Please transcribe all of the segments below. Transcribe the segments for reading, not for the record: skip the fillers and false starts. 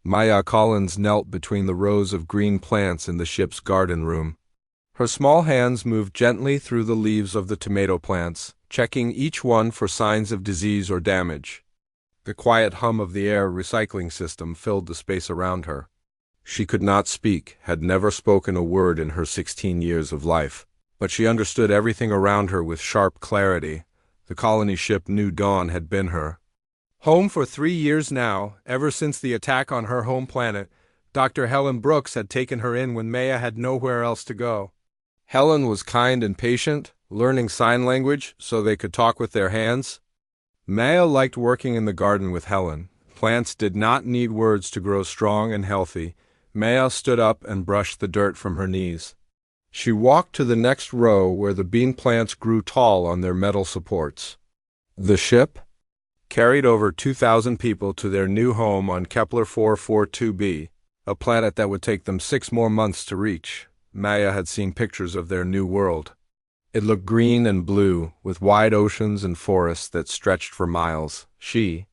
Maya Collins knelt between the rows of green plants in the ship's garden room. Her small hands moved gently through the leaves of the tomato plants, checking each one for signs of disease or damage. The quiet hum of the air recycling system filled the space around her. She could not speak, had never spoken a word in her 16 years of life, but she understood everything around her with sharp clarity. The colony ship New Dawn had been her home for 3 years now, ever since the attack on her home planet. Dr. Helen Brooks had taken her in when Maya had nowhere else to go. Helen was kind and patient, learning sign language so they could talk with their hands. Maya liked working in the garden with Helen. Plants did not need words to grow strong and healthy. Maya stood up and brushed the dirt from her knees. She walked to the next row where the bean plants grew tall on their metal supports. The ship carried over 2,000 people to their new home on Kepler 442b, a planet that would take them 6 more months to reach. Maya had seen pictures of their new world. It looked green and blue, with wide oceans and forests that stretched for miles. She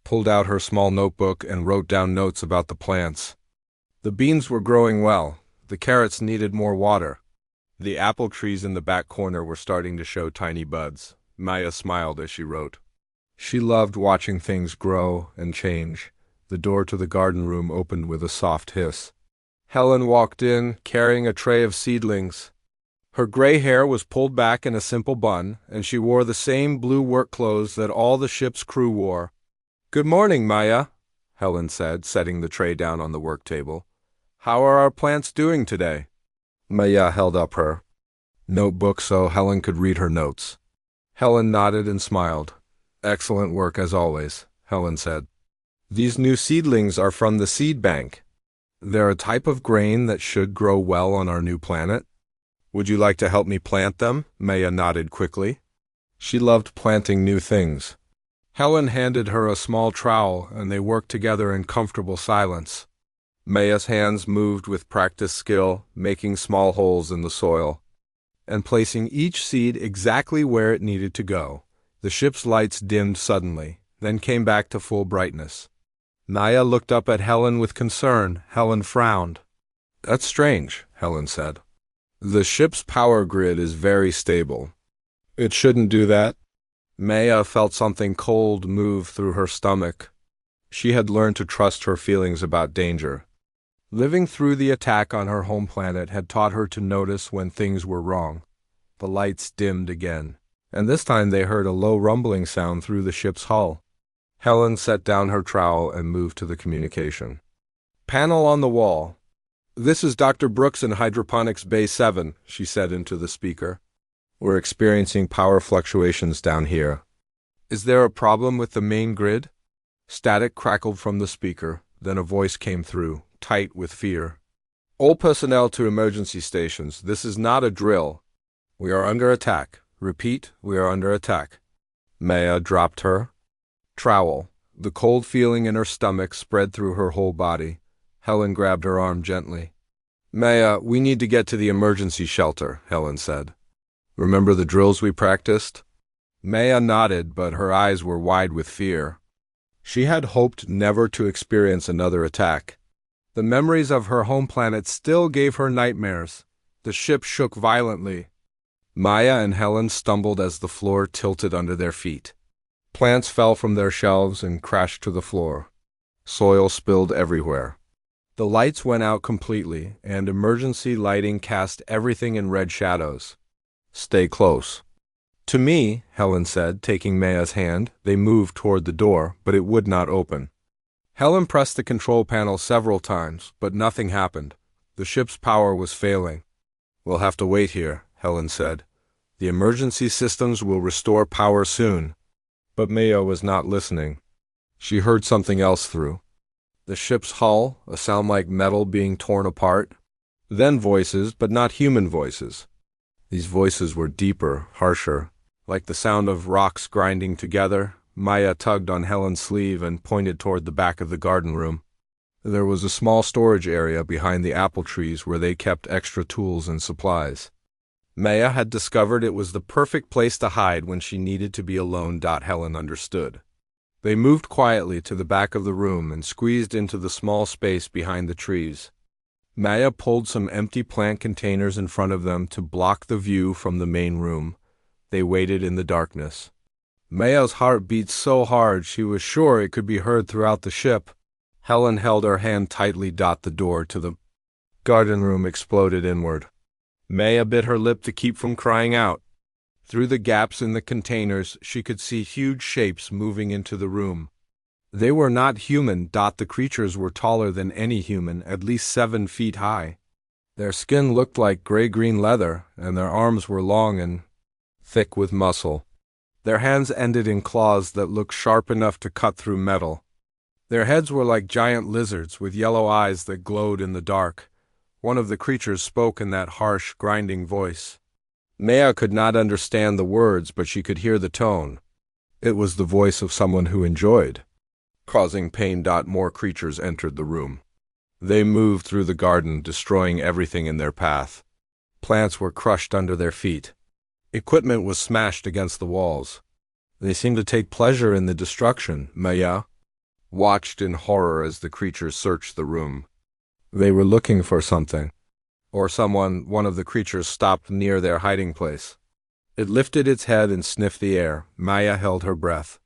pulled out her small notebook and wrote down notes about the plants. The beans were growing well. The carrots needed more water. The apple trees in the back corner were starting to show tiny buds. Maya smiled as she wrote. She loved watching things grow and change. The door to the garden room opened with a soft hiss. Helen walked in, carrying a tray of seedlings. Her gray hair was pulled back in a simple bun, and she wore the same blue work clothes that all the ship's crew wore. "Good morning, Maya," Helen said, setting the tray down on the work table. "How are our plants doing today?" Maya held up her notebook so Helen could read her notes. Helen nodded and smiled. "Excellent work as always," Helen said. "These new seedlings are from the seed bank. They're a type of grain that should grow well on our new planet. Would you like to help me plant them?" Maya nodded quickly. She loved planting new things. Helen handed her a small trowel, and they worked together in comfortable silence. Maya's hands moved with practiced skill, making small holes in the soil and placing each seed exactly where it needed to go. The ship's lights dimmed suddenly, then came back to full brightness. Maya looked up at Helen with concern. Helen frowned. "That's strange," Helen said. "The ship's power grid is very stable. It shouldn't do that." Maya felt something cold move through her stomach. She had learned to trust her feelings about danger. Living through the attack on her home planet had taught her to notice when things were wrong. The lights dimmed again, and this time they heard a low rumbling sound through the ship's hull. Helen set down her trowel and moved to the communication panel on the wall. "This is Dr. Brooks in Hydroponics Bay 7, she said into the speaker. "We're experiencing power fluctuations down here. Is there a problem with the main grid?" Static crackled from the speaker, then a voice came through, tight with fear. "All personnel to emergency stations. This is not a drill. We are under attack. Repeat, we are under attack." Maya dropped her trowel. The cold feeling in her stomach spread through her whole body. Helen grabbed her arm gently. "Maya, we need to get to the emergency shelter," Helen said. "Remember the drills we practiced?" Maya nodded, but her eyes were wide with fear. She had hoped never to experience another attack. The memories of her home planet still gave her nightmares. The ship shook violently. Maya and Helen stumbled as the floor tilted under their feet. Plants fell from their shelves and crashed to the floor. Soil spilled everywhere. The lights went out completely, and emergency lighting cast everything in red shadows. "Stay close." "To me," Helen said, taking Maya's hand. They moved toward the door, but it would not open. Helen pressed the control panel several times, but nothing happened. The ship's power was failing. "We'll have to wait here," Helen said. "The emergency systems will restore power soon." But Maya was not listening. She heard something else through the ship's hull, a sound like metal being torn apart. Then voices, but not human voices. These voices were deeper, harsher, like the sound of rocks grinding together. Maya tugged on Helen's sleeve and pointed toward the back of the garden room. There was a small storage area behind the apple trees where they kept extra tools and supplies. Maya had discovered it was the perfect place to hide when she needed to be alone. Helen understood. They moved quietly to the back of the room and squeezed into the small space behind the trees. Maya pulled some empty plant containers in front of them to block the view from the main room. They waited in the darkness. Maya's heart beat so hard she was sure it could be heard throughout the ship. Helen held her hand tightly. The door to the garden room exploded inward. Maya bit her lip to keep from crying out. Through the gaps in the containers, she could see huge shapes moving into the room. They were not human. The creatures were taller than any human, at least 7 feet high. Their skin looked like gray-green leather, and their arms were long and thick with muscle. Their hands ended in claws that looked sharp enough to cut through metal. Their heads were like giant lizards with yellow eyes that glowed in the dark. One of the creatures spoke in that harsh, grinding voice. Maya could not understand the words, but she could hear the tone. It was the voice of someone who enjoyed causing pain. More creatures entered the room. They moved through the garden, destroying everything in their path. Plants were crushed under their feet. Equipment was smashed against the walls. They seemed to take pleasure in the destruction. Maya watched in horror as the creatures searched the room. They were looking for something, or someone. One of the creatures stopped near their hiding place. It lifted its head and sniffed the air. Maya held her breath.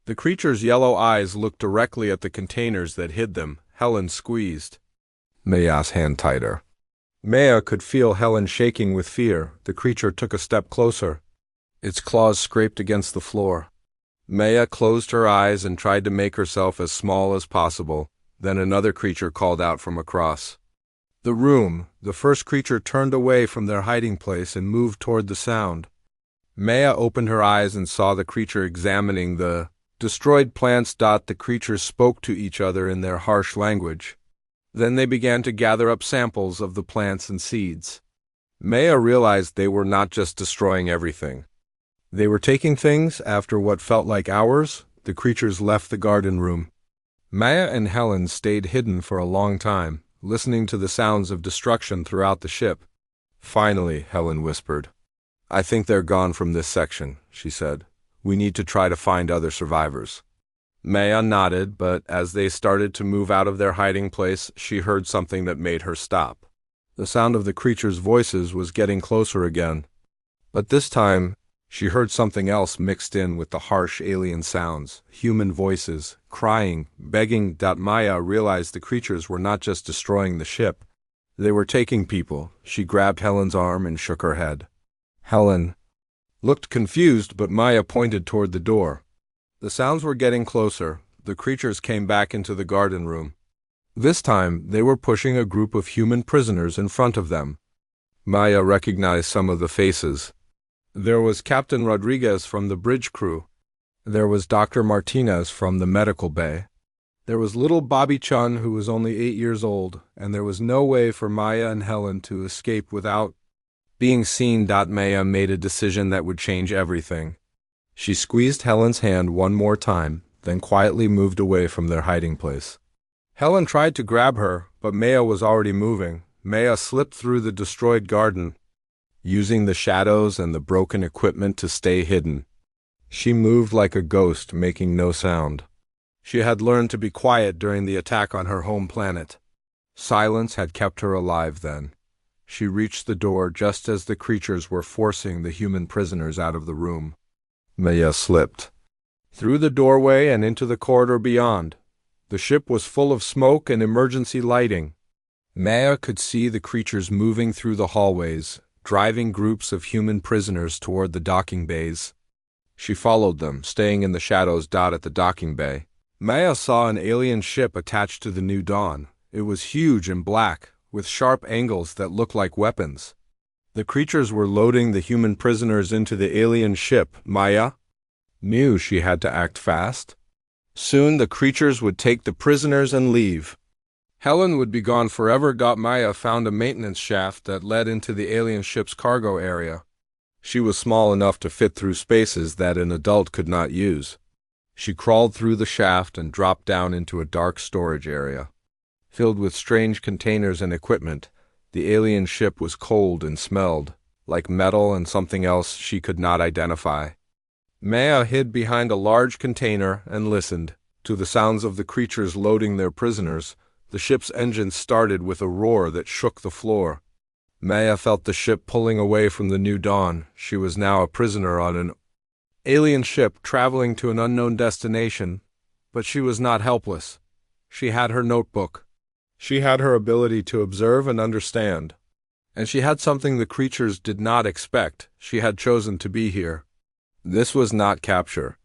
The creature's yellow eyes looked directly at the containers that hid them. Helen squeezed Maya's hand tighter. Maya could feel Helen shaking with fear. The creature took a step closer. Its claws scraped against the floor. Maya closed her eyes and tried to make herself as small as possible. Then another creature called out from across the room. The first creature turned away from their hiding place and moved toward the sound. Maya opened her eyes and saw the creature examining the destroyed plants. The creatures spoke to each other in their harsh language. Then they began to gather up samples of the plants and seeds. Maya realized they were not just destroying everything. They were taking things. After what felt like hours, the creatures left the garden room. Maya and Helen stayed hidden for a long time, listening to the sounds of destruction throughout the ship. Finally, Helen whispered, "I think they're gone from this section," she said. "We need to try to find other survivors." Maya nodded, but as they started to move out of their hiding place, she heard something that made her stop. The sound of the creatures' voices was getting closer again. But this time, she heard something else mixed in with the harsh alien sounds, human voices, crying, begging. Maya realized the creatures were not just destroying the ship. They were taking people. She grabbed Helen's arm and shook her head. Helen looked confused, but Maya pointed toward the door. The sounds were getting closer. The creatures came back into the garden room. This time, they were pushing a group of human prisoners in front of them. Maya recognized some of the faces. There was Captain Rodriguez from the bridge crew. There was Dr. Martinez from the medical bay. There was little Bobby Chun, who was only 8 years old, and there was no way for Maya and Helen to escape without being seen. Maya made a decision that would change everything. She squeezed Helen's hand one more time, then quietly moved away from their hiding place. Helen tried to grab her, but Maya was already moving. Maya slipped through the destroyed garden, using the shadows and the broken equipment to stay hidden. She moved like a ghost, making no sound. She had learned to be quiet during the attack on her home planet. Silence had kept her alive then. She reached the door just as the creatures were forcing the human prisoners out of the room. Maya slipped through the doorway and into the corridor beyond. The ship was full of smoke and emergency lighting. Maya could see the creatures moving through the hallways, driving groups of human prisoners toward the docking bays. She followed them, staying in the shadows. At the docking bay, Maya saw an alien ship attached to the New Dawn. It was huge and black, with sharp angles that looked like weapons. The creatures were loading the human prisoners into the alien ship. Maya knew she had to act fast. Soon the creatures would take the prisoners and leave. Helen would be gone forever. Maya found a maintenance shaft that led into the alien ship's cargo area. She was small enough to fit through spaces that an adult could not use. She crawled through the shaft and dropped down into a dark storage area. Filled with strange containers and equipment, the alien ship was cold and smelled like metal and something else she could not identify. Maya hid behind a large container and listened to the sounds of the creatures loading their prisoners. The ship's engine started with a roar that shook the floor. Maya felt the ship pulling away from the new dawn. She was now a prisoner on an alien ship traveling to an unknown destination, but she was not helpless. She had her notebook. She had her ability to observe and understand. And she had something the creatures did not expect. She had chosen to be here. This was not capture.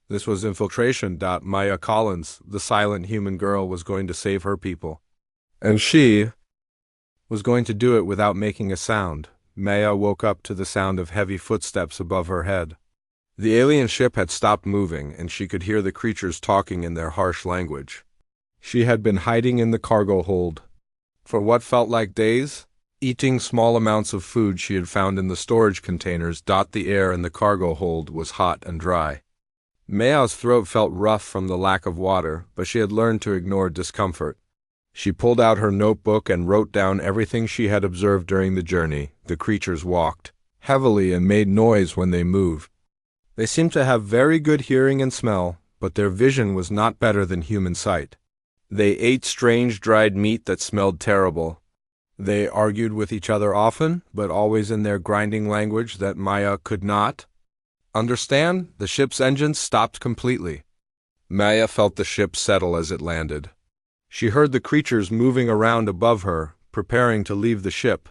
This was infiltration. Maya Collins, the silent human girl, was going to save her people. And she was going to do it without making a sound. Maya woke up to the sound of heavy footsteps above her head. The alien ship had stopped moving, and she could hear the creatures talking in their harsh language. She had been hiding in the cargo hold for what felt like days, eating small amounts of food she had found in the storage containers. The air in the cargo hold was hot and dry. Maya's throat felt rough from the lack of water, but she had learned to ignore discomfort. She pulled out her notebook and wrote down everything she had observed during the journey. The creatures walked heavily and made noise when they moved. They seemed to have very good hearing and smell, but their vision was not better than human sight. They ate strange dried meat that smelled terrible. They argued with each other often, but always in their grinding language that Maya could not understand. The ship's engines stopped completely. Maya felt the ship settle as it landed. She heard the creatures moving around above her, preparing to leave the ship.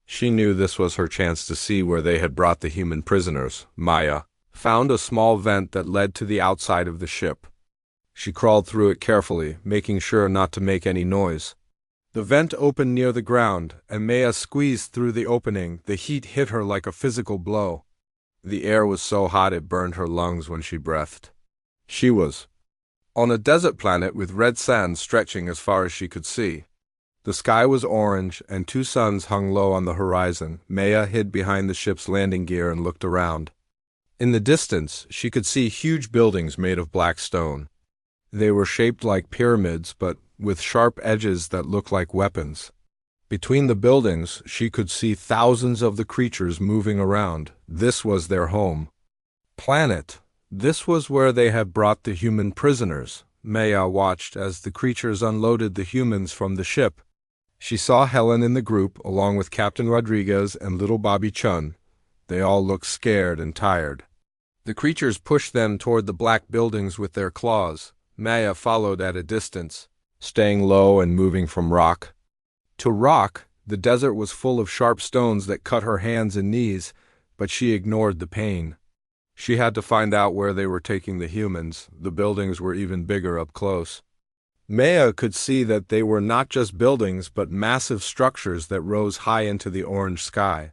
She knew this was her chance to see where they had brought the human prisoners. Maya found a small vent that led to the outside of the ship. She crawled through it carefully, making sure not to make any noise. The vent opened near the ground, and Maya squeezed through the opening. The heat hit her like a physical blow. The air was so hot it burned her lungs when she breathed. She was on a desert planet with red sand stretching as far as she could see. The sky was orange, and two suns hung low on the horizon. Maya hid behind the ship's landing gear and looked around. In the distance, she could see huge buildings made of black stone. They were shaped like pyramids, but with sharp edges that looked like weapons. Between the buildings, she could see thousands of the creatures moving around. This was their home planet. This was where they had brought the human prisoners. Maya watched as the creatures unloaded the humans from the ship. She saw Helen in the group, along with Captain Rodriguez and little Bobby Chun. They all looked scared and tired. The creatures pushed them toward the black buildings with their claws. Maya followed at a distance, staying low and moving from rock to rock. The desert was full of sharp stones that cut her hands and knees, but she ignored the pain. She had to find out where they were taking the humans. The buildings were even bigger up close. Maya could see that they were not just buildings, but massive structures that rose high into the orange sky.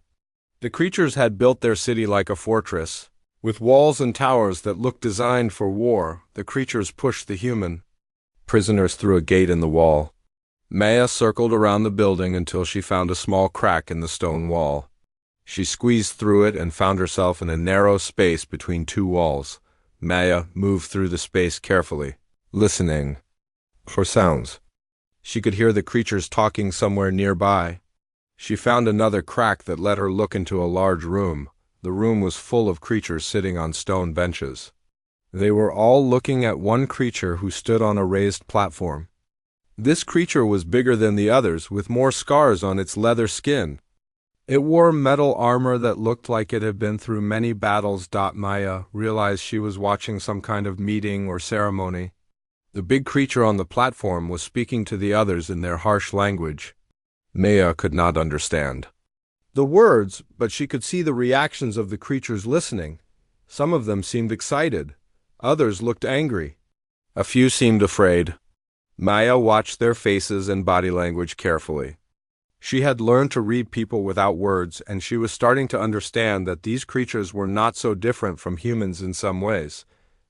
The creatures had built their city like a fortress, with walls and towers that looked designed for war. The creatures pushed the human prisoners through a gate in the wall. Maya circled around the building until she found a small crack in the stone wall. She squeezed through it and found herself in a narrow space between two walls. Maya moved through the space carefully, listening for sounds. She could hear the creatures talking somewhere nearby. She found another crack that let her look into a large room. The room was full of creatures sitting on stone benches. They were all looking at one creature who stood on a raised platform. This creature was bigger than the others, with more scars on its leather skin. It wore metal armor that looked like it had been through many battles. Maya realized she was watching some kind of meeting or ceremony. The big creature on the platform was speaking to the others in their harsh language. Maya could not understand the words, but she could see the reactions of the creatures listening. Some of them seemed excited. Others looked angry. A few seemed afraid. Maya watched their faces and body language carefully. She had learned to read people without words, and she was starting to understand that these creatures were not so different from humans in some ways.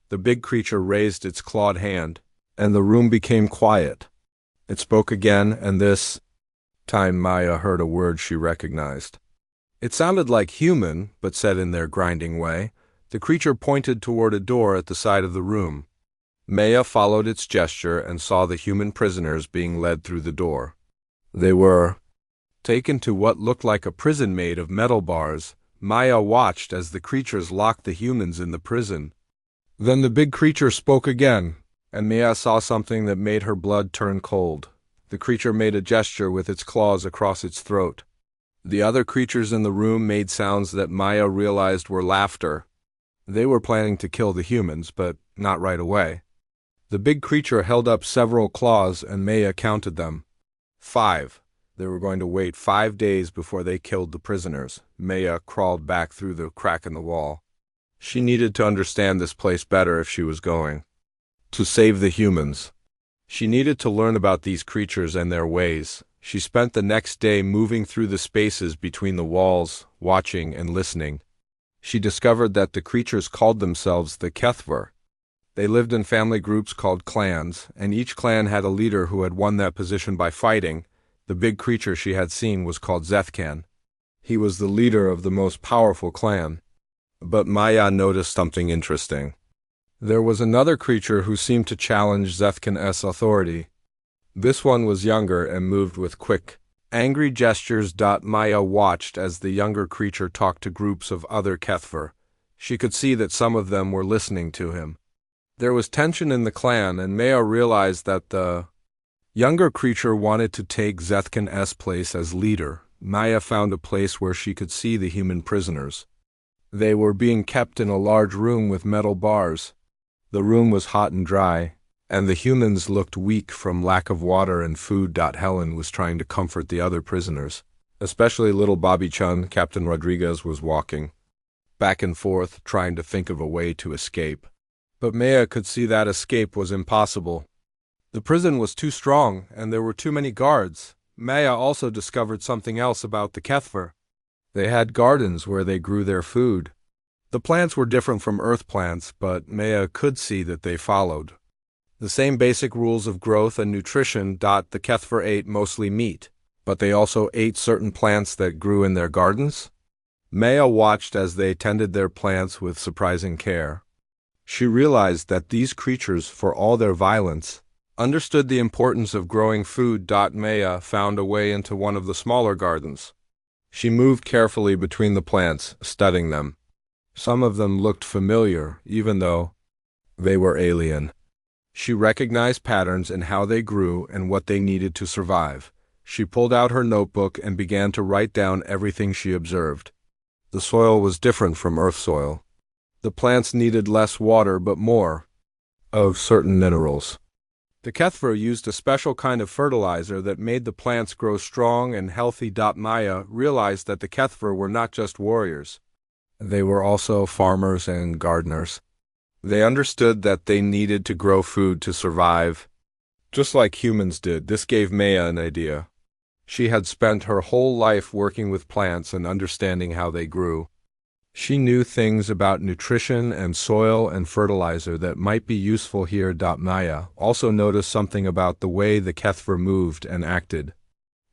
The big creature raised its clawed hand, and the room became quiet. It spoke again, and this time Maya heard a word she recognized. It sounded like human, but said in their grinding way. The creature pointed toward a door at the side of the room. Maya followed its gesture and saw the human prisoners being led through the door. They were taken to what looked like a prison made of metal bars. Maya watched as the creatures locked the humans in the prison. Then the big creature spoke again, and Maya saw something that made her blood turn cold. The creature made a gesture with its claws across its throat. The other creatures in the room made sounds that Maya realized were laughter. They were planning to kill the humans, but not right away. The big creature held up several claws, and Maya counted them. 5. They were going to wait 5 days before they killed the prisoners. Maya crawled back through the crack in the wall. She needed to understand this place better if she was going to save the humans. She needed to learn about these creatures and their ways. She spent the next day moving through the spaces between the walls, watching and listening. She discovered that the creatures called themselves the HFY. They lived in family groups called clans, and each clan had a leader who had won that position by fighting. The big creature she had seen was called Zethkan. He was the leader of the most powerful clan. But Maya noticed something interesting. There was another creature who seemed to challenge Zethkan's authority. This one was younger and moved with quick, angry gestures. Maya watched as the younger creature talked to groups of other HFY. She could see that some of them were listening to him. There was tension in the clan, and Maya realized that the younger creature wanted to take Zethkan's place as leader. Maya found a place where she could see the human prisoners. They were being kept in a large room with metal bars. The room was hot and dry, and the humans looked weak from lack of water and food. Helen was trying to comfort the other prisoners. Especially little Bobby-chun. Captain Rodriguez was walking back and forth, trying to think of a way to escape. But Maya could see that escape was impossible. The prison was too strong, and there were too many guards. Maya also discovered something else about the HFY. They had gardens where they grew their food. The plants were different from earth plants, but Maya could see that they followed the same basic rules of growth and nutrition. The HFY ate mostly meat, but they also ate certain plants that grew in their gardens. Maya watched as they tended their plants with surprising care. She realized that these creatures, for all their violence, understood the importance of growing food. Maya found a way into one of the smaller gardens. She moved carefully between the plants, studying them. Some of them looked familiar, even though they were alien. She recognized patterns in how they grew and what they needed to survive. She pulled out her notebook and began to write down everything she observed. The soil was different from earth soil. The plants needed less water but more of certain minerals. The HFY used a special kind of fertilizer that made the plants grow strong and healthy. Maya realized that the HFY were not just warriors. They were also farmers and gardeners. They understood that they needed to grow food to survive, just like humans did. This gave Maya an idea. She had spent her whole life working with plants and understanding how they grew. She knew things about nutrition and soil and fertilizer that might be useful here. Maya also noticed something about the way the HFY moved and acted.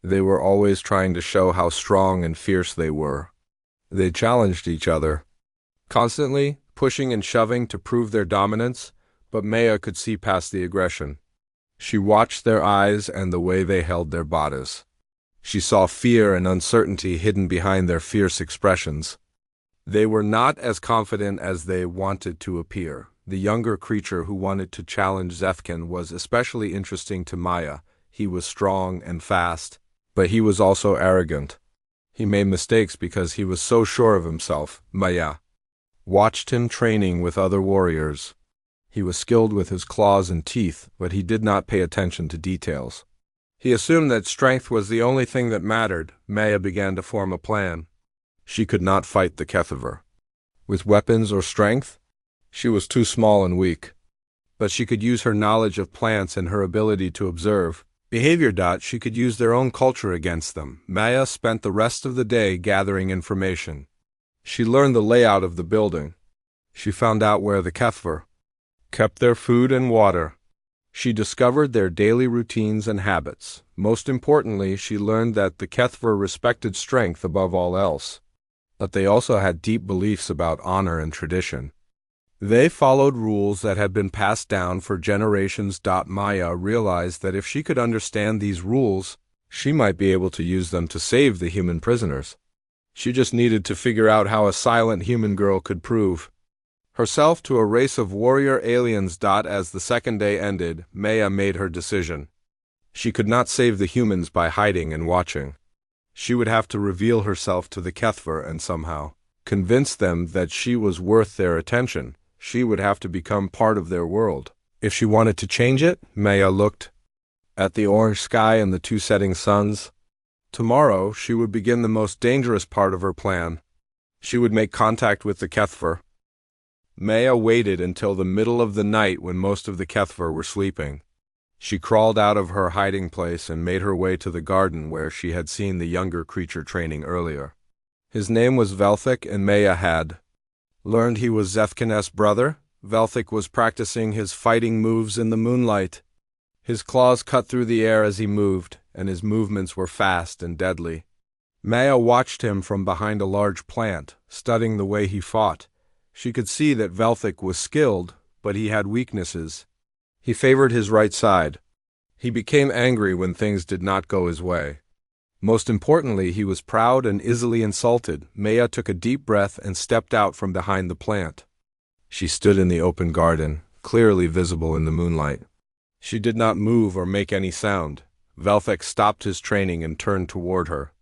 They were always trying to show how strong and fierce they were. They challenged each other, constantly pushing and shoving to prove their dominance, but Maya could see past the aggression. She watched their eyes and the way they held their bodies. She saw fear and uncertainty hidden behind their fierce expressions. They were not as confident as they wanted to appear. The younger creature who wanted to challenge Zethkan was especially interesting to Maya. He was strong and fast, but he was also arrogant. He made mistakes because he was so sure of himself. Maya watched him training with other warriors. He was skilled with his claws and teeth, but he did not pay attention to details. He assumed that strength was the only thing that mattered. Maya began to form a plan. She could not fight the HFY with weapons or strength. She was too small and weak. But she could use her knowledge of plants and her ability to observe behavior. She could use their own culture against them. Maya spent the rest of the day gathering information. She learned the layout of the building. She found out where the HFY kept their food and water. She discovered their daily routines and habits. Most importantly, she learned that the HFY respected strength above all else, but they also had deep beliefs about honor and tradition. They followed rules that had been passed down for generations. Maya realized that if she could understand these rules, she might be able to use them to save the human prisoners. She just needed to figure out how a silent human girl could prove herself to a race of warrior aliens. As the second day ended, Maya made her decision. She could not save the humans by hiding and watching. She would have to reveal herself to the Kethver and somehow convince them that she was worth their attention. She would have to become part of their world. If she wanted to change it, Maya looked at the orange sky and the two setting suns. Tomorrow, she would begin the most dangerous part of her plan. She would make contact with the Kethver. Maya waited until the middle of the night when most of the Kethver were sleeping. She crawled out of her hiding place and made her way to the garden where she had seen the younger creature training earlier. His name was Velthik, and Maya had learned he was Zethkin's brother. Velthik was practicing his fighting moves in the moonlight. His claws cut through the air as he moved, and his movements were fast and deadly. Maya watched him from behind a large plant, studying the way he fought. She could see that Velthik was skilled, but he had weaknesses. He favored his right side. He became angry when things did not go his way. Most importantly, he was proud and easily insulted. Maya took a deep breath and stepped out from behind the plant. She stood in the open garden, clearly visible in the moonlight. She did not move or make any sound. Velthik stopped his training and turned toward her.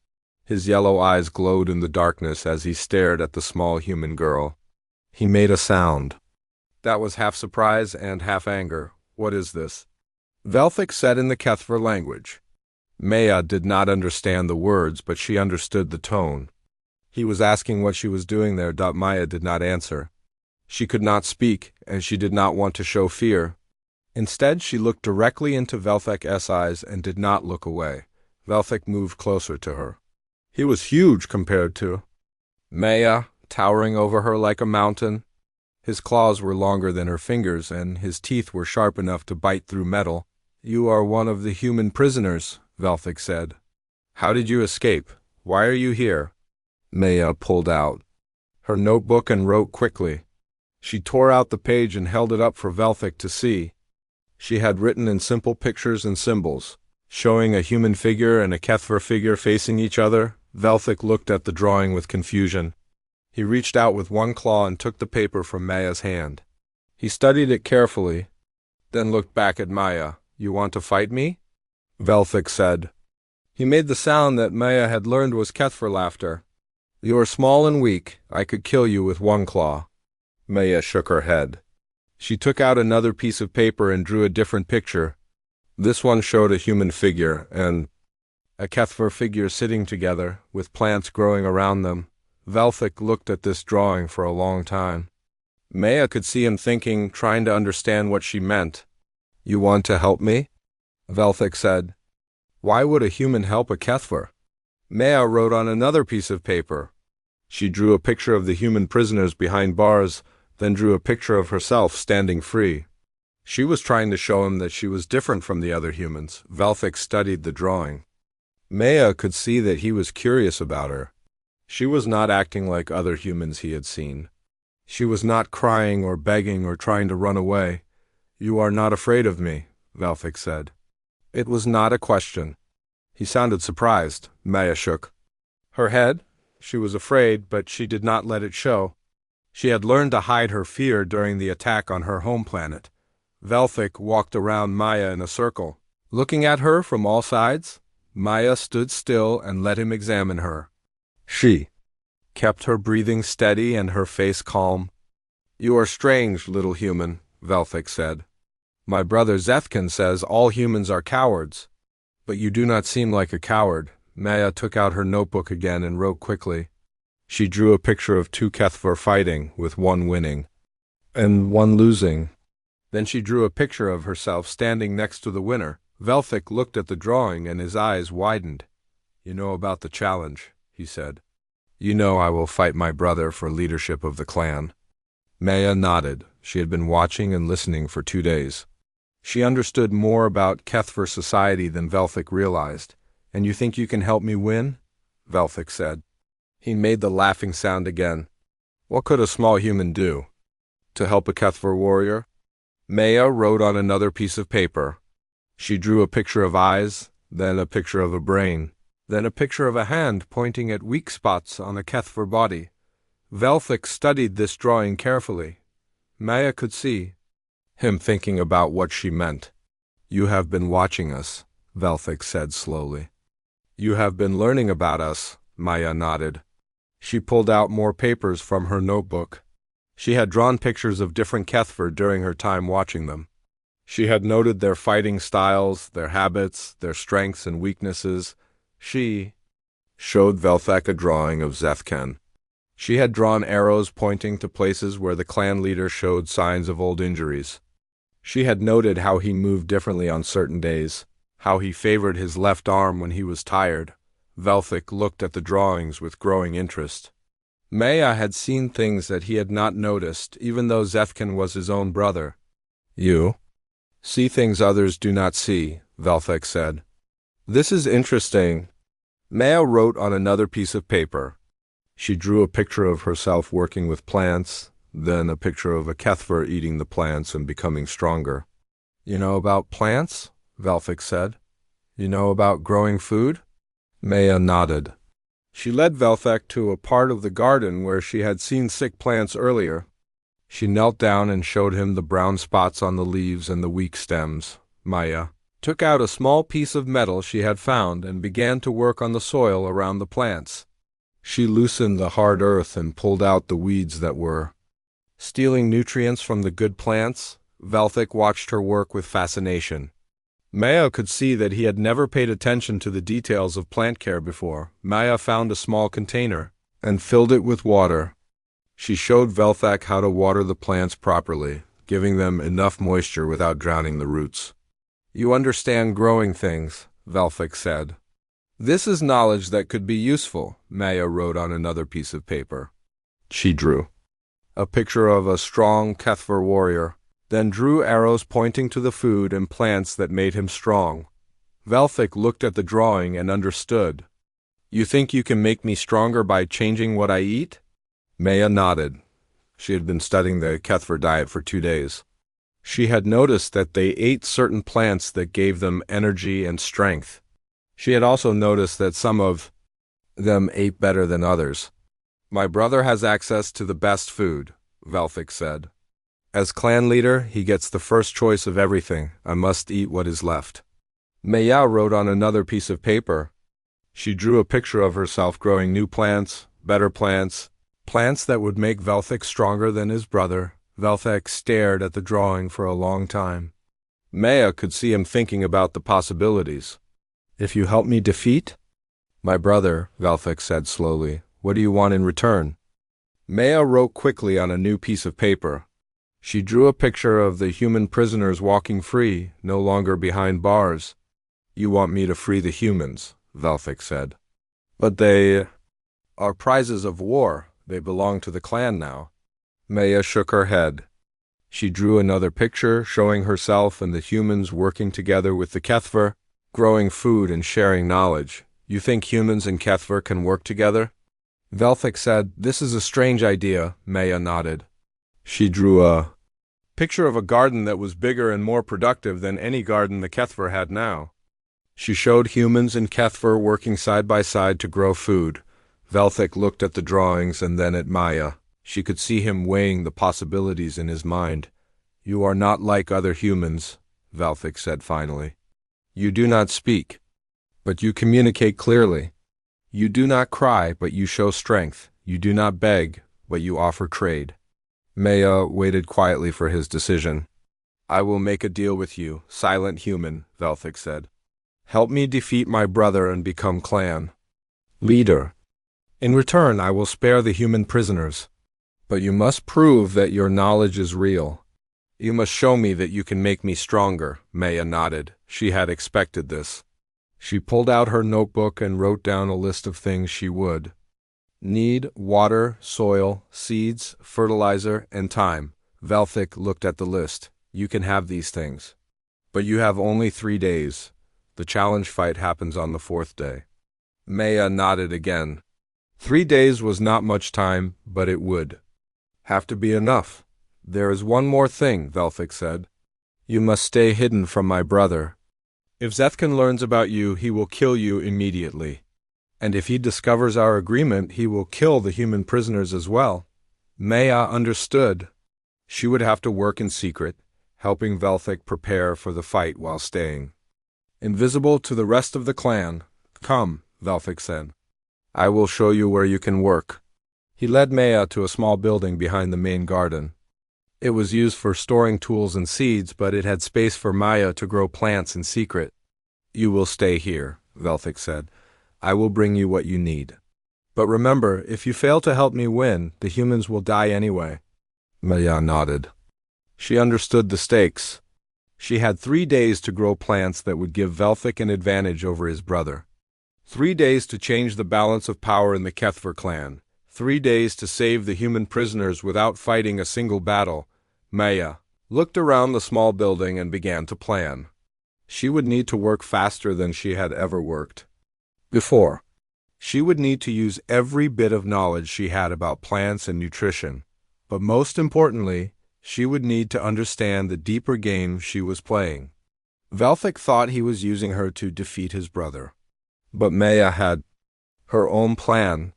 His yellow eyes glowed in the darkness as he stared at the small human girl. He made a sound that was half surprise and half anger. "What is this?" Velthik said in the Kethver language. Maya did not understand the words, but she understood the tone. He was asking what she was doing there. Maya did not answer. She could not speak, and she did not want to show fear. Instead, she looked directly into Velthik's eyes and did not look away. Velthik moved closer to her. He was huge compared to Maya, towering over her like a mountain. His claws were longer than her fingers, and his teeth were sharp enough to bite through metal. "You are one of the human prisoners," Velthik said. "How did you escape? Why are you here?" Maya pulled out her notebook and wrote quickly. She tore out the page and held it up for Velthik to see. She had written in simple pictures and symbols, showing a human figure and a Kethver figure facing each other. Velthik looked at the drawing with confusion. He reached out with one claw and took the paper from Maya's hand. He studied it carefully, then looked back at Maya. "You want to fight me?" Velthik said. He made the sound that Maya had learned was Kethver laughter. "You are small and weak. I could kill you with one claw." Maya shook her head. She took out another piece of paper and drew a different picture. This one showed a human figure and a Kethver figure sitting together, with plants growing around them. Velthik looked at this drawing for a long time. Maya could see him thinking, trying to understand what she meant. "You want to help me?" Velthik said. "Why would a human help a Kethver?" Maya wrote on another piece of paper. She drew a picture of the human prisoners behind bars, then drew a picture of herself standing free. She was trying to show him that she was different from the other humans. Velthik studied the drawing. Maya could see that he was curious about her. She was not acting like other humans he had seen. She was not crying or begging or trying to run away. "You are not afraid of me," Velthik said. It was not a question. He sounded surprised. Maya shook her head. She was afraid, but she did not let it show. She had learned to hide her fear during the attack on her home planet. Velthik walked around Maya in a circle, looking at her from all sides. Maya stood still and let him examine her. She kept her breathing steady and her face calm. "You are strange, little human," Velthik said. "My brother Zethkin says all humans are cowards, but you do not seem like a coward." Maya took out her notebook again and wrote quickly. She drew a picture of two Kethver fighting, with one winning and one losing. Then she drew a picture of herself standing next to the winner. Velthik looked at the drawing and his eyes widened. "You know about the challenge," he said. "You know I will fight my brother for leadership of the clan." Maya nodded. She had been watching and listening for 2 days. She understood more about Kethver society than Velthik realized. "And you think you can help me win?" Velthik said. He made the laughing sound again. "What could a small human do to help a Kethver warrior?" Maya wrote on another piece of paper. She drew a picture of eyes, then a picture of a brain. Then a picture of a hand pointing at weak spots on a Kethver body. Velthik studied this drawing carefully. Maya could see him thinking about what she meant. "You have been watching us," Velthik said slowly. "You have been learning about us," Maya nodded. She pulled out more papers from her notebook. She had drawn pictures of different Kethver during her time watching them. She had noted their fighting styles, their habits, their strengths and weaknesses. She showed Velthek a drawing of Zethken. She had drawn arrows pointing to places where the clan leader showed signs of old injuries. She had noted how he moved differently on certain days, how he favored his left arm when he was tired. Velthik looked at the drawings with growing interest. Maya had seen things that he had not noticed, even though Zethken was his own brother. "You see things others do not see," Velthek said. "This is interesting." Maya wrote on another piece of paper. She drew a picture of herself working with plants, then a picture of a Kethver eating the plants and becoming stronger. "You know about plants?" Velthik said. "You know about growing food?" Maya nodded. She led Velthek to a part of the garden where she had seen sick plants earlier. She knelt down and showed him the brown spots on the leaves and the weak stems. Maya took out a small piece of metal she had found and began to work on the soil around the plants. She loosened the hard earth and pulled out the weeds that were stealing nutrients from the good plants. Velthik watched her work with fascination. Maya could see that he had never paid attention to the details of plant care before. Maya found a small container and filled it with water. She showed Velthek how to water the plants properly, giving them enough moisture without drowning the roots. "You understand growing things," Velthik said. "This is knowledge that could be useful," Maya wrote on another piece of paper. She drew a picture of a strong Kethver warrior, then drew arrows pointing to the food and plants that made him strong. Velthik looked at the drawing and understood. "You think you can make me stronger by changing what I eat?" Maya nodded. She had been studying the Kethver diet for 2 days. She had noticed that they ate certain plants that gave them energy and strength. She had also noticed that some of them ate better than others. "My brother has access to the best food," Velthik said. "As clan leader, he gets the first choice of everything. I must eat what is left." Maya wrote on another piece of paper. She drew a picture of herself growing new plants, better plants, plants that would make Velthik stronger than his brother. Velthik stared at the drawing for a long time. Maya could see him thinking about the possibilities. "If you help me defeat my brother," Velthik said slowly, "what do you want in return?" Maya wrote quickly on a new piece of paper. She drew a picture of the human prisoners walking free, no longer behind bars. "You want me to free the humans," Velthik said. "But they are prizes of war. They belong to the clan now." Maya shook her head. She drew another picture showing herself and the humans working together with the Kethver, growing food and sharing knowledge. "You think humans and Kethver can work together?" Velthik said, "This is a strange idea." Maya nodded. She drew a picture of a garden that was bigger and more productive than any garden the Kethver had now. She showed humans and Kethver working side by side to grow food. Velthik looked at the drawings and then at Maya. She could see him weighing the possibilities in his mind. "You are not like other humans," Velthik said finally. "You do not speak, but you communicate clearly. You do not cry, but you show strength. You do not beg, but you offer trade." Maya waited quietly for his decision. "I will make a deal with you, silent human," Velthik said. "Help me defeat my brother and become clan leader. In return, I will spare the human prisoners. But you must prove that your knowledge is real. You must show me that you can make me stronger." Maya nodded. She had expected this. She pulled out her notebook and wrote down a list of things she would need: water, soil, seeds, fertilizer, and time. Velthik looked at the list. "You can have these things. But you have only 3 days. The challenge fight happens on the 4th day." Maya nodded again. 3 days was not much time, but it would have to be enough. "There is one more thing," Velthik said. "You must stay hidden from my brother. If Zethken learns about you, he will kill you immediately." And if he discovers our agreement, he will kill the human prisoners as well. Maya understood. She would have to work in secret, helping Velthik prepare for the fight while staying invisible to the rest of the clan. Come, Velthik said. I will show you where you can work. He led Maya to a small building behind the main garden. It was used for storing tools and seeds, but it had space for Maya to grow plants in secret. You will stay here, Velthik said. I will bring you what you need. But remember, if you fail to help me win, the humans will die anyway. Maya nodded. She understood the stakes. She had 3 days to grow plants that would give Velthik an advantage over his brother. 3 days to change the balance of power in the Kethver clan. 3 days to save the human prisoners without fighting a single battle. Maya looked around the small building and began to plan. She would need to work faster than she had ever worked before. She would need to use every bit of knowledge she had about plants and nutrition. But most importantly, she would need to understand the deeper game she was playing. Velthik thought he was using her to defeat his brother. But Maya had her own plan.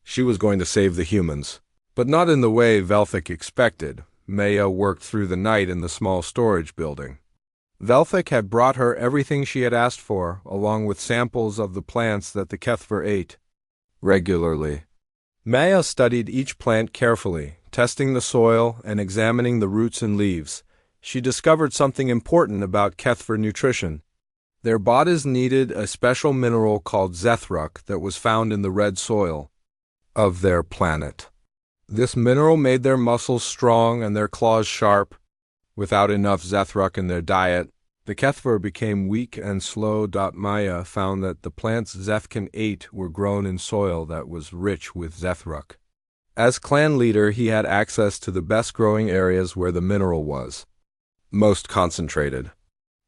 She was going to save the humans, but not in the way Velthik expected. Maya worked through the night in the small storage building. Velthik had brought her everything she had asked for, along with samples of the plants that the Kethver ate regularly. Maya studied each plant carefully, testing the soil and examining the roots and leaves. She discovered something important about Kethver nutrition. Their bodies needed a special mineral called Zethruk that was found in the red soil of their planet. This mineral made their muscles strong and their claws sharp. Without enough Zethruk in their diet, the Kethver became weak and slow. Maya found that the plants Zethkan ate were grown in soil that was rich with Zethruk. As clan leader, he had access to the best growing areas where the mineral was most concentrated.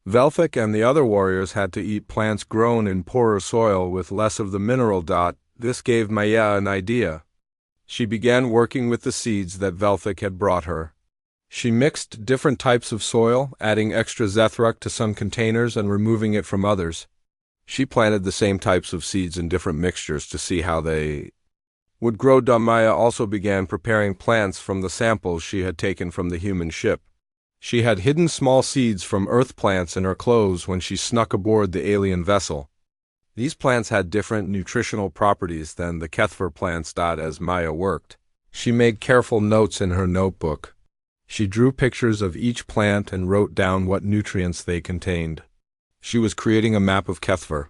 Velthik and the other warriors had to eat plants grown in poorer soil with less of the mineral. This gave Maya an idea. She began working with the seeds that Velthik had brought her. She mixed different types of soil, adding extra Zethruk to some containers and removing it from others. She planted the same types of seeds in different mixtures to see how they would grow. Maya also began preparing plants from the samples she had taken from the human ship. She had hidden small seeds from earth plants in her clothes when she snuck aboard the alien vessel. These plants had different nutritional properties than the Kethver plants. As Maya worked, she made careful notes in her notebook. She drew pictures of each plant and wrote down what nutrients they contained. She was creating a map of Kethver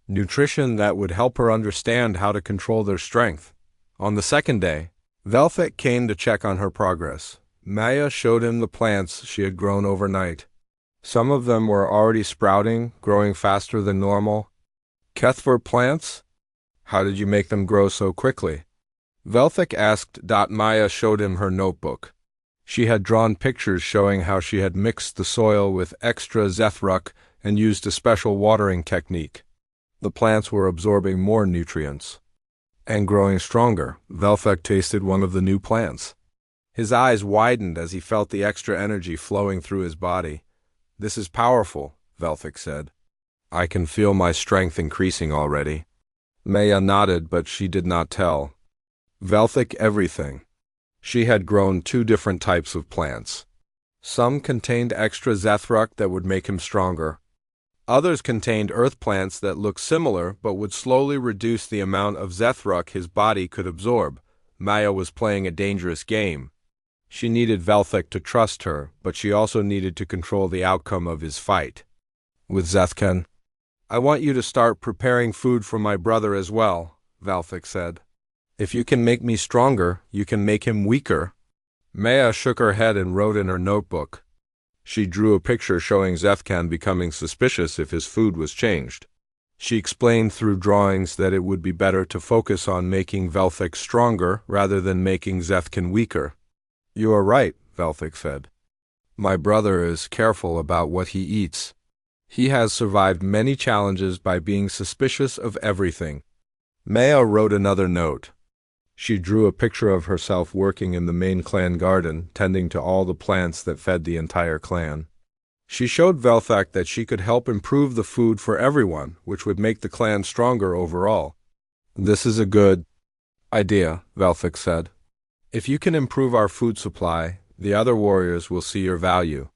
nutrition that would help her understand how to control their strength. On the second day, Velthik came to check on her progress. Maya showed him the plants she had grown overnight. Some of them were already sprouting, growing faster than normal. Kethver plants? How did you make them grow so quickly? Velthik asked. Maya showed him her notebook. She had drawn pictures showing how she had mixed the soil with extra Zethruk and used a special watering technique. The plants were absorbing more nutrients and growing stronger. Velthik tasted one of the new plants. His eyes widened as he felt the extra energy flowing through his body. This is powerful, Velthik said. I can feel my strength increasing already. Maya nodded, but she did not tell Velthik everything. She had grown 2 different types of plants. Some contained extra Zethruk that would make him stronger. Others contained earth plants that looked similar but would slowly reduce the amount of Zethruk his body could absorb. Maya was playing a dangerous game. She needed Velthik to trust her, but she also needed to control the outcome of his fight with Zethkan. I want you to start preparing food for my brother as well, Velthik said. If you can make me stronger, you can make him weaker. Maya shook her head and wrote in her notebook. She drew a picture showing Zethkan becoming suspicious if his food was changed. She explained through drawings that it would be better to focus on making Velthik stronger rather than making Zethkan weaker. You are right, Velthik said. My brother is careful about what he eats. He has survived many challenges by being suspicious of everything. Maya wrote another note. She drew a picture of herself working in the main clan garden, tending to all the plants that fed the entire clan. She showed Velthek that she could help improve the food for everyone, which would make the clan stronger overall. "This is a good idea," Velthek said. "If you can improve our food supply, the other warriors will see your value.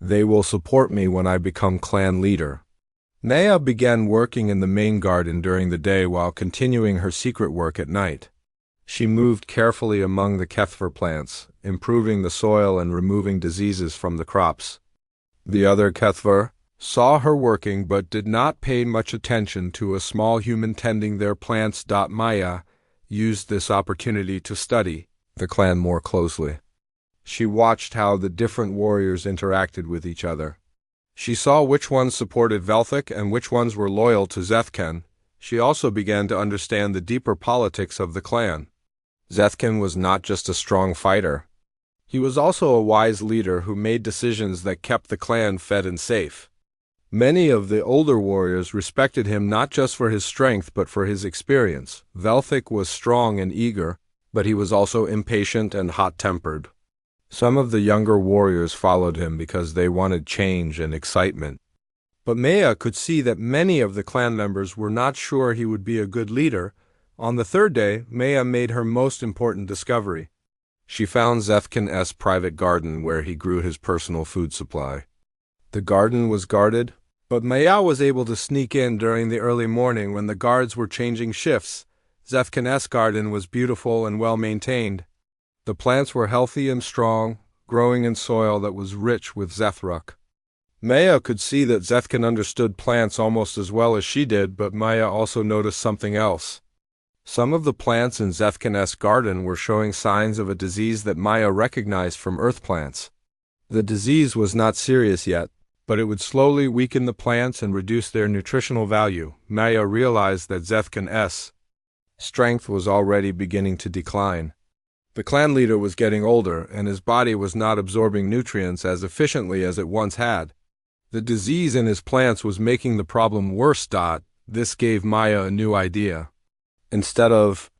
They will support me when I become clan leader." Maya began working in the main garden during the day while continuing her secret work at night. She moved carefully among the Kethver plants, improving the soil and removing diseases from the crops. The other Kethver saw her working but did not pay much attention to a small human tending their plants. Maya used this opportunity to study the clan more closely. She watched how the different warriors interacted with each other. She saw which ones supported Velthek and which ones were loyal to Zethken. She also began to understand the deeper politics of the clan. Zethken was not just a strong fighter. He was also a wise leader who made decisions that kept the clan fed and safe. Many of the older warriors respected him not just for his strength but for his experience. Velthek was strong and eager, but he was also impatient and hot-tempered. Some of the younger warriors followed him because they wanted change and excitement. But Maya could see that many of the clan members were not sure he would be a good leader. On the third day, Maya made her most important discovery. She found Zethken's private garden where he grew his personal food supply. The garden was guarded, but Maya was able to sneak in during the early morning when the guards were changing shifts. Zethken's garden was beautiful and well-maintained. The plants were healthy and strong, growing in soil that was rich with Zethruck. Maya could see that Zethken understood plants almost as well as she did, but Maya also noticed something else. Some of the plants in Zethken's garden were showing signs of a disease that Maya recognized from earth plants. The disease was not serious yet, but it would slowly weaken the plants and reduce their nutritional value. Maya realized that Zethken's strength was already beginning to decline. The clan leader was getting older, and his body was not absorbing nutrients as efficiently as it once had. The disease in his plants was making the problem worse. This gave Maya a new idea. Instead of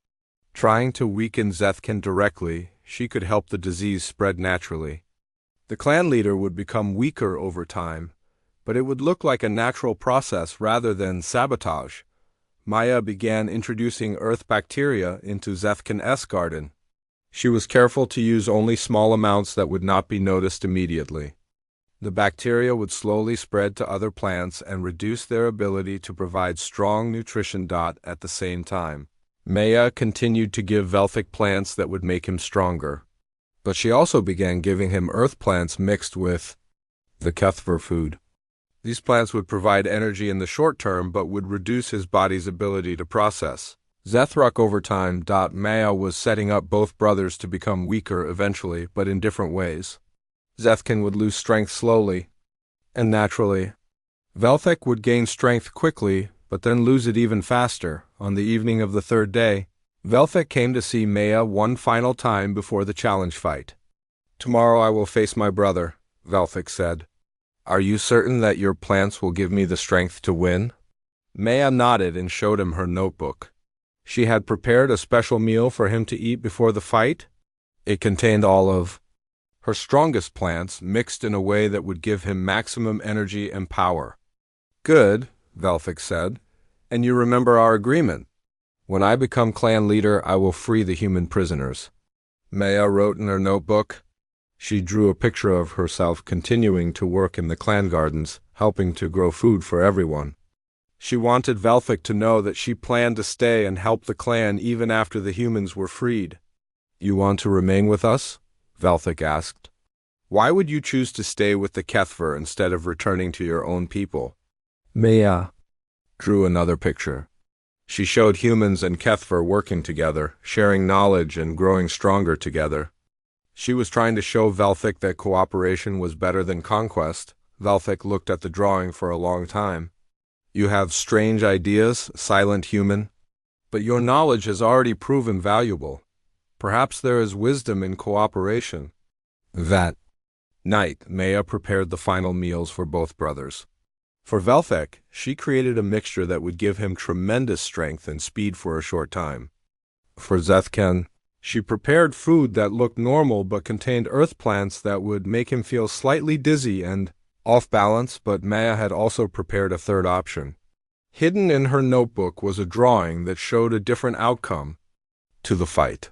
trying to weaken Zethken directly, she could help the disease spread naturally. The clan leader would become weaker over time, but it would look like a natural process rather than sabotage. Maya began introducing earth bacteria into Zethken's garden. She was careful to use only small amounts that would not be noticed immediately. The bacteria would slowly spread to other plants and reduce their ability to provide strong nutrition. At the same time, Maya continued to give Velthek plants that would make him stronger. But she also began giving him earth plants mixed with the Kethver food. These plants would provide energy in the short term but would reduce his body's ability to process Zethruck over time. Maya was setting up both brothers to become weaker eventually, but in different ways. Zethken would lose strength slowly and naturally. Velthek would gain strength quickly, but then lose it even faster. On the evening of the third day, Velthek came to see Maya one final time before the challenge fight. "Tomorrow I will face my brother," Velthek said. "Are you certain that your plants will give me the strength to win?" Maya nodded and showed him her notebook. She had prepared a special meal for him to eat before the fight. It contained all of her strongest plants mixed in a way that would give him maximum energy and power. "Good," Velthek said. "And you remember our agreement. When I become clan leader, I will free the human prisoners." Maya wrote in her notebook. She drew a picture of herself continuing to work in the clan gardens, helping to grow food for everyone. She wanted Velthek to know that she planned to stay and help the clan even after the humans were freed. "You want to remain with us?" Velthek asked. "Why would you choose to stay with the Kethver instead of returning to your own people?" Maya drew another picture. She showed humans and Kethver working together, sharing knowledge and growing stronger together. She was trying to show Velthek that cooperation was better than conquest. Velthek looked at the drawing for a long time. "You have strange ideas, silent human, but your knowledge has already proven valuable. Perhaps there is wisdom in cooperation." That night, Maya prepared the final meals for both brothers. For Velthek, she created a mixture that would give him tremendous strength and speed for a short time. For Zethken, she prepared food that looked normal but contained earth plants that would make him feel slightly dizzy and off balance, but Maya had also prepared a third option. Hidden in her notebook was a drawing that showed a different outcome to the fight.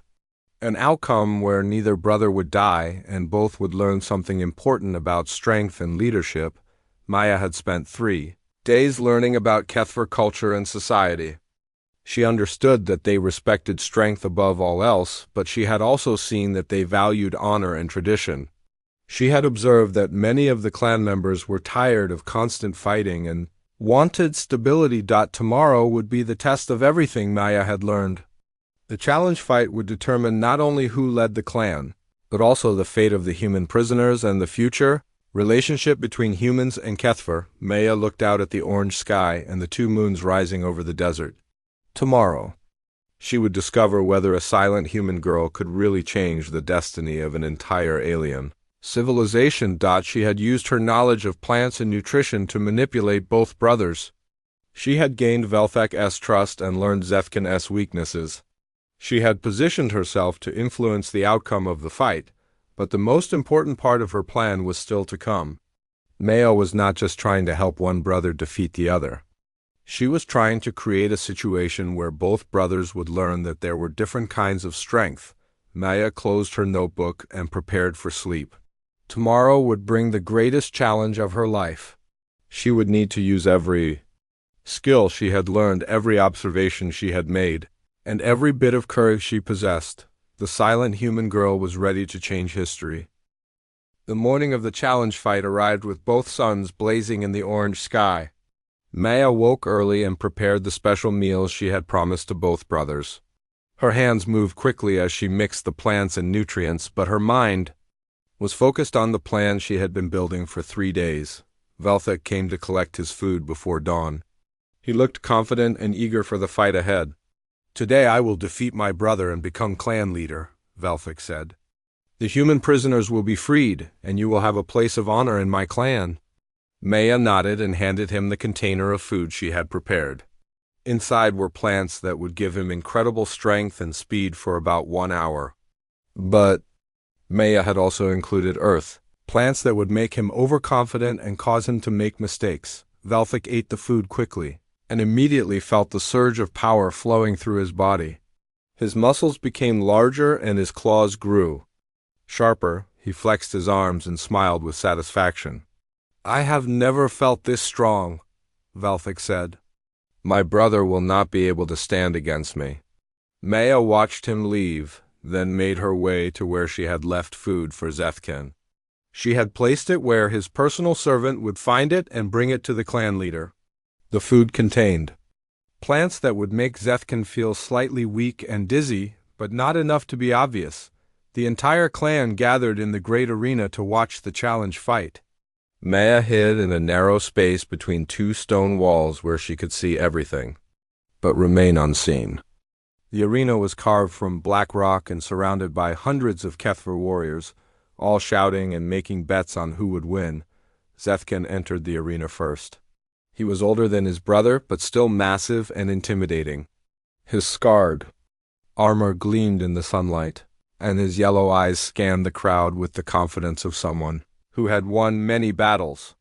An outcome where neither brother would die and both would learn something important about strength and leadership. Maya had spent 3 days learning about Kethver culture and society. She understood that they respected strength above all else, but she had also seen that they valued honor and tradition. She had observed that many of the clan members were tired of constant fighting and wanted stability. Tomorrow would be the test of everything Maya had learned. The challenge fight would determine not only who led the clan, but also the fate of the human prisoners and the future relationship between humans and Kethver. Maya looked out at the orange sky and the 2 moons rising over the desert. Tomorrow, she would discover whether a silent human girl could really change the destiny of an entire alien civilization. She had used her knowledge of plants and nutrition to manipulate both brothers. She had gained Velthek's trust and learned Zethkin's weaknesses. She had positioned herself to influence the outcome of the fight, but the most important part of her plan was still to come. Maya was not just trying to help one brother defeat the other. She was trying to create a situation where both brothers would learn that there were different kinds of strength. Maya closed her notebook and prepared for sleep. Tomorrow would bring the greatest challenge of her life. She would need to use every skill she had learned, every observation she had made, and every bit of courage she possessed. The silent human girl was ready to change history. The morning of the challenge fight arrived with both suns blazing in the orange sky. Maya woke early and prepared the special meals she had promised to both brothers. Her hands moved quickly as she mixed the plants and nutrients, but her mind was focused on the plan she had been building for 3 days. Velthek came to collect his food before dawn. He looked confident and eager for the fight ahead. "Today I will defeat my brother and become clan leader," Velthek said. "The human prisoners will be freed, and you will have a place of honor in my clan." Maya nodded and handed him the container of food she had prepared. Inside were plants that would give him incredible strength and speed for about 1 hour. But Maya had also included earth, plants that would make him overconfident and cause him to make mistakes. Velthek ate the food quickly, and immediately felt the surge of power flowing through his body. His muscles became larger and his claws grew sharper. He flexed his arms and smiled with satisfaction. "I have never felt this strong," Velthek said. "My brother will not be able to stand against me." Maya watched him leave, then made her way to where she had left food for Zethkin. She had placed it where his personal servant would find it and bring it to the clan leader. The food contained plants that would make Zethkin feel slightly weak and dizzy, but not enough to be obvious. The entire clan gathered in the great arena to watch the challenge fight. Maya hid in a narrow space between 2 stone walls where she could see everything, but remain unseen. The arena was carved from black rock and surrounded by hundreds of Kethver warriors, all shouting and making bets on who would win. Zethkin entered the arena first. He was older than his brother, but still massive and intimidating. His scarred armor gleamed in the sunlight, and his yellow eyes scanned the crowd with the confidence of someone who had won many battles.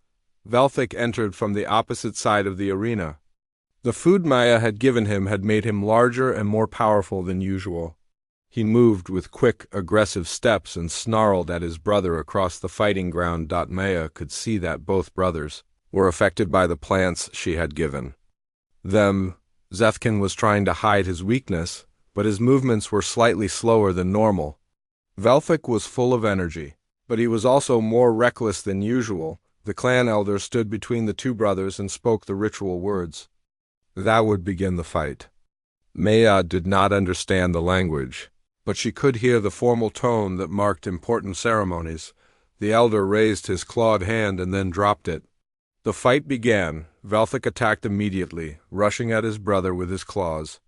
Velthek entered from the opposite side of the arena. The food Maya had given him had made him larger and more powerful than usual. He moved with quick, aggressive steps and snarled at his brother across the fighting ground. Maya could see that both brothers were affected by the plants she had given them. Zethkin was trying to hide his weakness, but his movements were slightly slower than normal. Velthek was full of energy, but he was also more reckless than usual. The clan elder stood between the 2 brothers and spoke the ritual words. That would begin the fight. Maya did not understand the language, but she could hear the formal tone that marked important ceremonies. The elder raised his clawed hand and then dropped it. The fight began. Velthek attacked immediately, rushing at his brother with his claws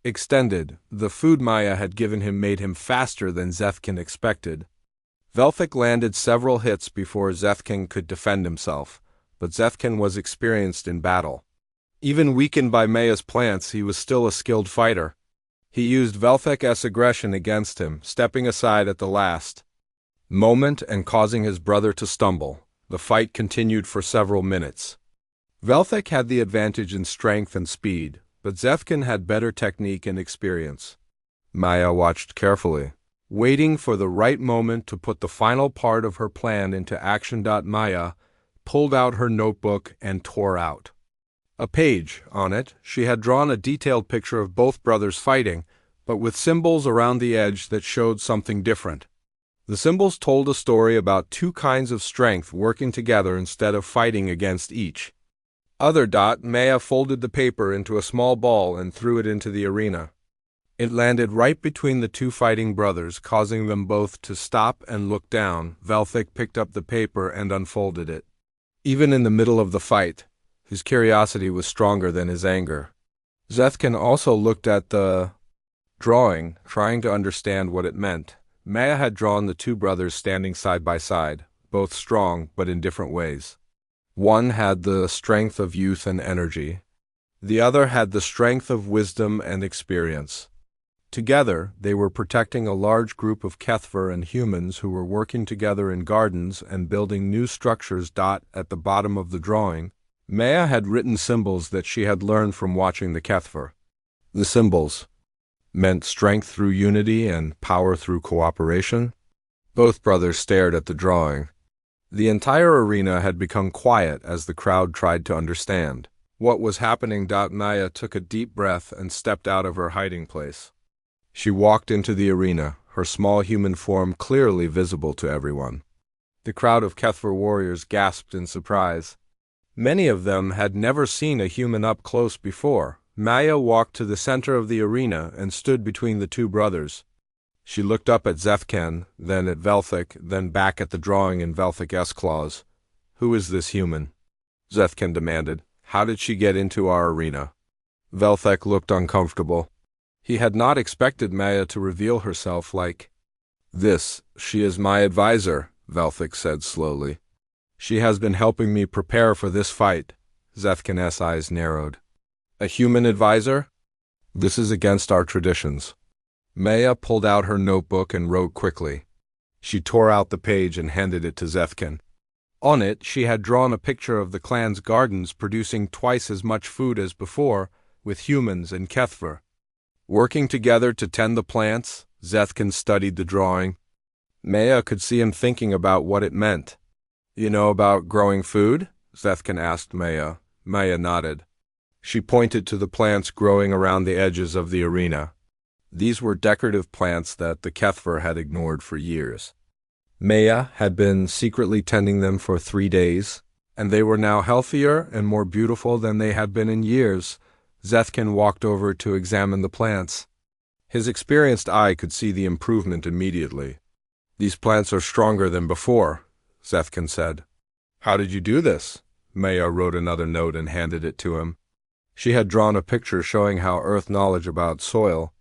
extended. The food Maya had given him made him faster than Zethkin expected. Velthek landed several hits before Zethkin could defend himself, but Zethkin was experienced in battle. Even weakened by Maya's plants, he was still a skilled fighter. He used Velthek's aggression against him, stepping aside at the last moment and causing his brother to stumble. The fight continued for several minutes. Velthek had the advantage in strength and speed, but Zethkin had better technique and experience. Maya watched carefully, waiting for the right moment to put the final part of her plan into action. Maya pulled out her notebook and tore out a page. On it, she had drawn a detailed picture of both brothers fighting, but with symbols around the edge that showed something different. The symbols told a story about two kinds of strength working together instead of fighting against each other. Maya folded the paper into a small ball and threw it into the arena. It landed right between the two fighting brothers, causing them both to stop and look down. Velthek picked up the paper and unfolded it. Even in the middle of the fight, his curiosity was stronger than his anger. Zethkin also looked at the drawing, trying to understand what it meant. Maya had drawn the two brothers standing side by side, both strong but in different ways. One had the strength of youth and energy. The other had the strength of wisdom and experience. Together, they were protecting a large group of Kethver and humans who were working together in gardens and building new structures. At the bottom of the drawing, Maya had written symbols that she had learned from watching the Kethver. The symbols meant strength through unity and power through cooperation. Both brothers stared at the drawing. The entire arena had become quiet as the crowd tried to understand what was happening. Maya took a deep breath and stepped out of her hiding place. She walked into the arena, her small human form clearly visible to everyone. The crowd of Kethver warriors gasped in surprise. Many of them had never seen a human up close before. Maya walked to the center of the arena and stood between the two brothers. She looked up at Zethkin, then at Velthek, then back at the drawing in Velthek's claws. "Who is this human?" Zethkin demanded. "How did she get into our arena?" Velthek looked uncomfortable. He had not expected Maya to reveal herself like this. "She is my advisor," Velthek said slowly. "She has been helping me prepare for this fight." Zethkin's eyes narrowed. "A human advisor? This is against our traditions." Maya pulled out her notebook and wrote quickly. She tore out the page and handed it to Zethkin. On it, she had drawn a picture of the clan's gardens producing twice as much food as before, with humans and Kethver working together to tend the plants. Zethkin studied the drawing. Maya could see him thinking about what it meant. "You know about growing food?" Zethkin asked Maya. Maya nodded. She pointed to the plants growing around the edges of the arena. These were decorative plants that the Kethver had ignored for years. Maya had been secretly tending them for 3 days, and they were now healthier and more beautiful than they had been in years. Zethkin walked over to examine the plants. His experienced eye could see the improvement immediately. "These plants are stronger than before," Zethkin said. "How did you do this?" Maya wrote another note and handed it to him. She had drawn a picture showing how Earth knowledge about soil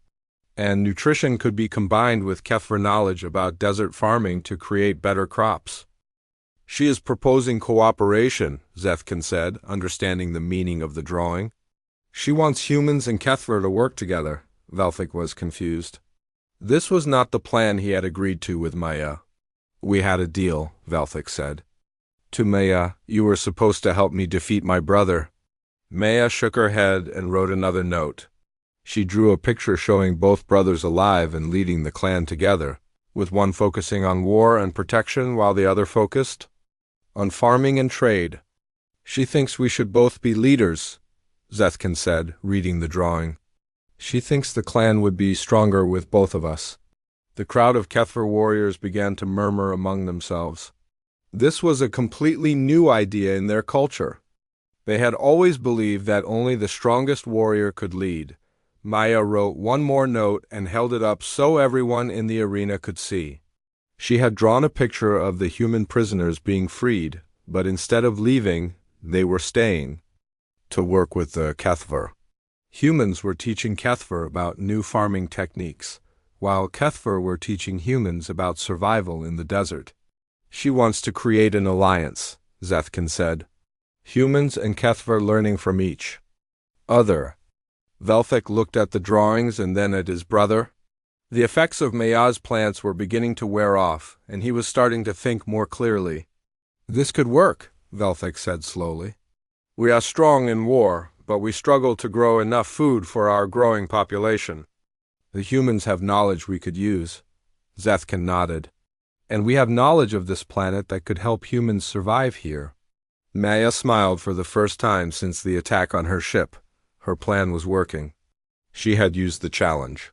and nutrition could be combined with Kethver knowledge about desert farming to create better crops. "She is proposing cooperation," Zethkin said, understanding the meaning of the drawing. "She wants humans and Kethver to work together." Velthek was confused. This was not the plan he had agreed to with Maya. "We had a deal," Velthek said. To Maya, "You were supposed to help me defeat my brother." Maya shook her head and wrote another note. She drew a picture showing both brothers alive and leading the clan together, with one focusing on war and protection while the other focused on farming and trade. "She thinks we should both be leaders," Zethkin said, reading the drawing. "She thinks the clan would be stronger with both of us." The crowd of Kethver warriors began to murmur among themselves. This was a completely new idea in their culture. They had always believed that only the strongest warrior could lead. Maya wrote one more note and held it up so everyone in the arena could see. She had drawn a picture of the human prisoners being freed, but instead of leaving, they were staying to work with the Kethver. Humans were teaching Kethver about new farming techniques, while Kethver were teaching humans about survival in the desert. "She wants to create an alliance," Zethkin said. "Humans and Kethver learning from each other." Velthek looked at the drawings and then at his brother. The effects of Maya's plants were beginning to wear off, and he was starting to think more clearly. This could work, Velthek said slowly. We are strong in war, but we struggle to grow enough food for our growing population. The humans have knowledge we could use. Zethkin nodded. And we have knowledge of this planet that could help humans survive here. Maya smiled for the first time since the attack on her ship. Her plan was working. She had used the challenge.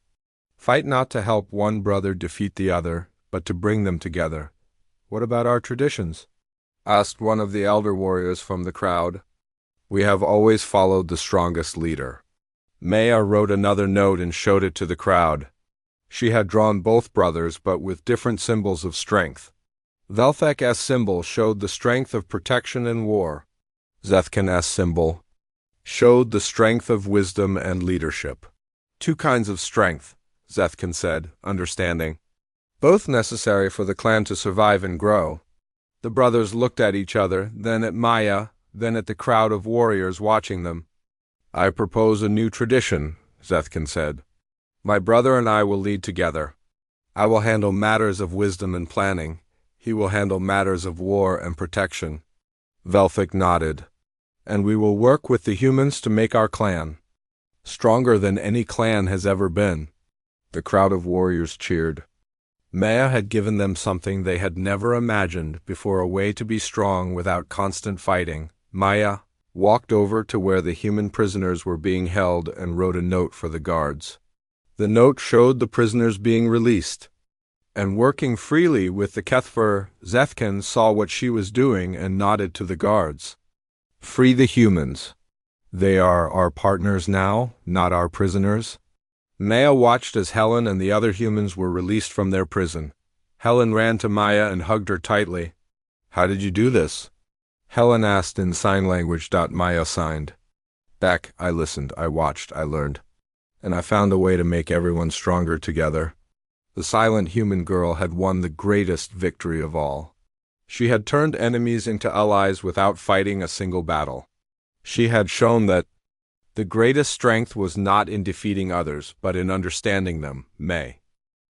Fight not to help one brother defeat the other, but to bring them together. What about our traditions? Asked one of the elder warriors from the crowd. We have always followed the strongest leader. Maya wrote another note and showed it to the crowd. She had drawn both brothers, but with different symbols of strength. Velthek's symbol showed the strength of protection in war. Zethkin's symbol showed the strength of wisdom and leadership. Two kinds of strength, Zethkin said, understanding. Both necessary for the clan to survive and grow. The brothers looked at each other, then at Maya, then at the crowd of warriors watching them. I propose a new tradition, Zethkin said. My brother and I will lead together. I will handle matters of wisdom and planning. He will handle matters of war and protection. Velthek nodded. And we will work with the humans to make our clan stronger than any clan has ever been. The crowd of warriors cheered. Maya had given them something they had never imagined before, a way to be strong without constant fighting. Maya walked over to where the human prisoners were being held and wrote a note for the guards. The note showed the prisoners being released. And working freely with the Kethfer, Zethkin saw what she was doing and nodded to the guards. Free the humans. They are our partners now, not our prisoners. Maya watched as Helen and the other humans were released from their prison. Helen ran to Maya and hugged her tightly. How did you do this? Helen asked in sign language. Maya signed. Back, I listened, I watched, I learned. And I found a way to make everyone stronger together. The silent human girl had won the greatest victory of all. She had turned enemies into allies without fighting a single battle. She had shown that the greatest strength was not in defeating others, but in understanding them. May.